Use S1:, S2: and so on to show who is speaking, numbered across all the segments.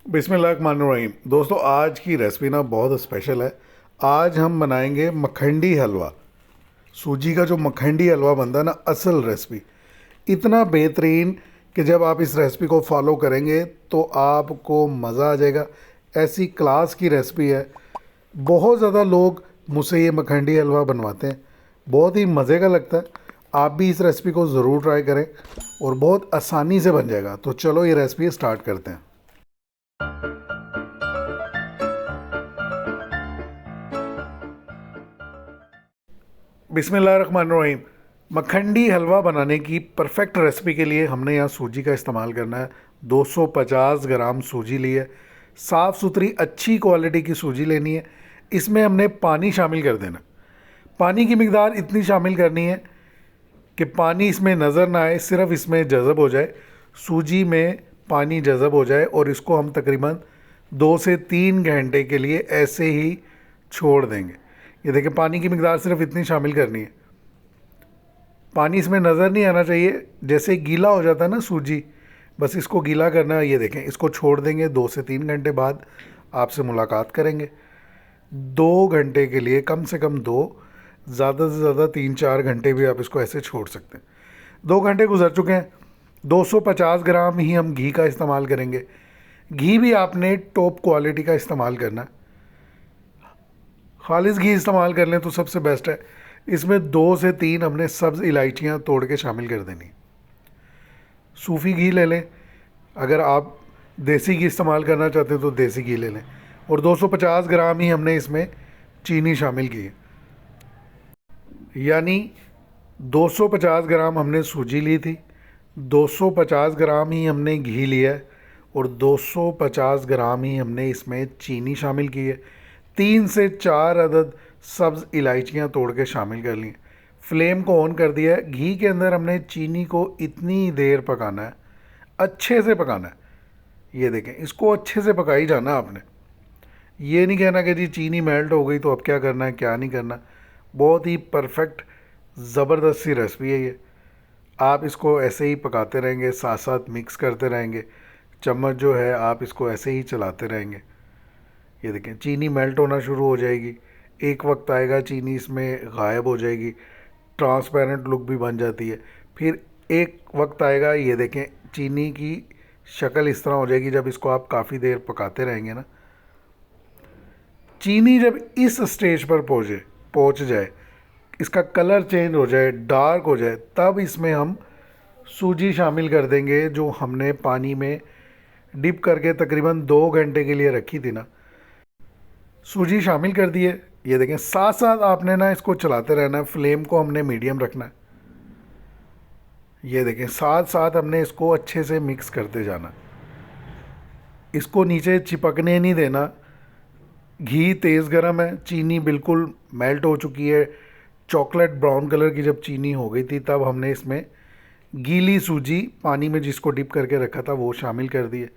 S1: बिस्मिल्लाहिर्रहमानिर्रहीम। दोस्तों, आज की रेसिपी ना बहुत स्पेशल है। आज हम बनाएंगे मखंडी हलवा। सूजी का जो मखंडी हलवा बनता है ना, असल रेसिपी इतना बेहतरीन कि जब आप इस रेसिपी को फॉलो करेंगे तो आपको मज़ा आ जाएगा। ऐसी क्लास की रेसिपी है। बहुत ज़्यादा लोग मुझसे ये मखंडी हलवा बनवाते हैं, बहुत ही मज़े का लगता है। आप भी इस रेसिपी को ज़रूर ट्राई करें और बहुत आसानी से बन जाएगा। तो चलो ये रेसिपी स्टार्ट करते हैं। बिस्मिल्लाहिर्रहमानिर्रहीम। मखंडी हलवा बनाने की परफेक्ट रेसिपी के लिए हमने यहाँ सूजी का इस्तेमाल करना है। 250 ग्राम सूजी ली है। साफ़ सुथरी अच्छी क्वालिटी की सूजी लेनी है। इसमें हमने पानी शामिल कर देना। पानी की मिकदार इतनी शामिल करनी है कि पानी इसमें नज़र ना आए, सिर्फ इसमें जज़ब हो जाए, सूजी में पानी जज़ब हो जाए। और इसको हम तकरीबन 2 से 3 घंटे के लिए ऐसे ही छोड़ देंगे। ये देखिए, पानी की मिकदार सिर्फ इतनी शामिल करनी है। पानी इसमें नज़र नहीं आना चाहिए। जैसे गीला हो जाता है ना सूजी, बस इसको गीला करना है। ये देखें, इसको छोड़ देंगे। 2 से 3 घंटे बाद आपसे मुलाकात करेंगे। 2 घंटे के लिए, कम से कम 2, ज़्यादा से ज़्यादा 3-4 घंटे भी आप इसको ऐसे छोड़ सकते हैं। 2 घंटे गुजर चुके हैं। 250 ग्राम ही हम घी का इस्तेमाल करेंगे। घी भी आपने टॉप क्वालिटी का इस्तेमाल करना है। खालिस घी इस्तेमाल कर लें तो सबसे बेस्ट है। इसमें 2 से 3 हमने सब्ज़ इलायचियाँ तोड़ के शामिल कर देनी। सूफी घी ले लें। अगर आप देसी घी इस्तेमाल करना चाहते हैं तो देसी घी ले लें। और 250 ग्राम ही हमने इसमें चीनी शामिल की है। यानी 250 ग्राम हमने सूजी ली थी, 250 ग्राम ही हमने घी लिया है और 250 ग्राम ही हमने इसमें चीनी शामिल की है। 3 से 4 अदद सब्ज़ इलायचियाँ तोड़ के शामिल कर ली। फ्लेम को ऑन कर दिया है। घी के अंदर हमने चीनी को इतनी देर पकाना है, अच्छे से पकाना है। ये देखें, इसको अच्छे से पकाई जाना आपने। ये नहीं कहना कि जी चीनी मेल्ट हो गई तो अब क्या करना है, क्या नहीं करना। बहुत ही परफेक्ट ज़बरदस्त सी रेसिपी है ये। आप इसको ऐसे ही पकाते रहेंगे, साथ साथ मिक्स करते रहेंगे। चम्मच जो है आप इसको ऐसे ही चलाते रहेंगे। ये देखें, चीनी मेल्ट होना शुरू हो जाएगी। एक वक्त आएगा चीनी इसमें गायब हो जाएगी, ट्रांसपेरेंट लुक भी बन जाती है। फिर एक वक्त आएगा, ये देखें, चीनी की शक्ल इस तरह हो जाएगी। जब इसको आप काफ़ी देर पकाते रहेंगे ना, चीनी जब इस स्टेज पर पहुँच जाए, इसका कलर चेंज हो जाए, डार्क हो जाए, तब इसमें हम सूजी शामिल कर देंगे जो हमने पानी में डिप करके तकरीबन 2 घंटे के लिए रखी थी ना। सूजी शामिल कर दिए। ये देखें, साथ साथ आपने ना इसको चलाते रहना है। फ्लेम को हमने मीडियम रखना है। ये देखें, साथ साथ हमने इसको अच्छे से मिक्स करते जाना। इसको नीचे चिपकने नहीं देना। घी तेज़ गर्म है, चीनी बिल्कुल मेल्ट हो चुकी है। चॉकलेट ब्राउन कलर की जब चीनी हो गई थी तब हमने इसमें गीली सूजी पानी में जिसको डिप करके रखा था वो शामिल कर दिए।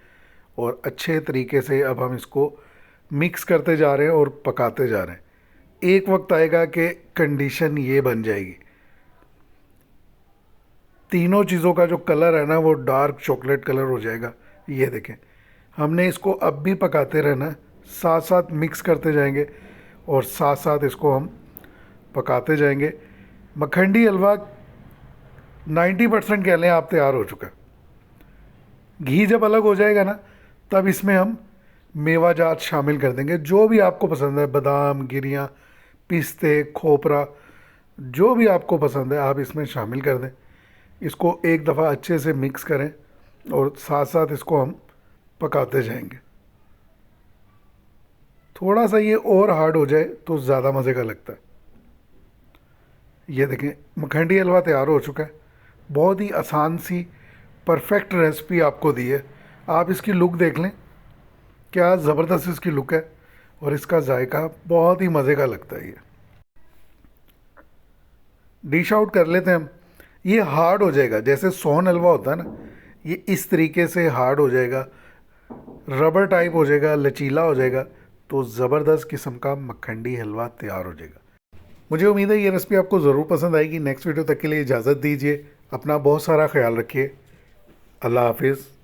S1: और अच्छे तरीके से अब हम इसको मिक्स करते जा रहे हैं और पकाते जा रहे हैं। एक वक्त आएगा कि कंडीशन ये बन जाएगी, तीनों चीज़ों का जो कलर है ना वो डार्क चॉकलेट कलर हो जाएगा। ये देखें, हमने इसको अब भी पकाते रहना है, साथ साथ मिक्स करते जाएंगे और साथ साथ इसको हम पकाते जाएंगे। मखंडी हलवा 90% कह लें आप तैयार हो चुका है। घी जब अलग हो जाएगा ना, तब इसमें हम मेवा जात शामिल कर देंगे। जो भी आपको पसंद है, बादाम, गिरियाँ, पिस्ते, खोपरा, जो भी आपको पसंद है आप इसमें शामिल कर दें। इसको एक दफ़ा अच्छे से मिक्स करें और साथ साथ इसको हम पकाते जाएंगे। थोड़ा सा ये और हार्ड हो जाए तो ज़्यादा मज़े का लगता है। ये देखें, मखंडी हलवा तैयार हो चुका है। बहुत ही आसान सी परफेक्ट रेसिपी आपको दी है। आप इसकी लुक देख लें, क्या ज़बरदस्त इसकी लुक है और इसका जायका बहुत ही मज़े का लगता है। ये डिश आउट कर लेते हैं हम। ये हार्ड हो जाएगा, जैसे सोन हलवा होता है ना, ये इस तरीके से हार्ड हो जाएगा, रबर टाइप हो जाएगा, लचीला हो जाएगा। तो ज़बरदस्त किस्म का मखंडी हलवा तैयार हो जाएगा। मुझे उम्मीद है ये रेसिपी आपको ज़रूर पसंद आएगी। नेक्स्ट वीडियो तक के लिए इजाज़त दीजिए। अपना बहुत सारा ख्याल रखिए। अल्लाह हाफिज़।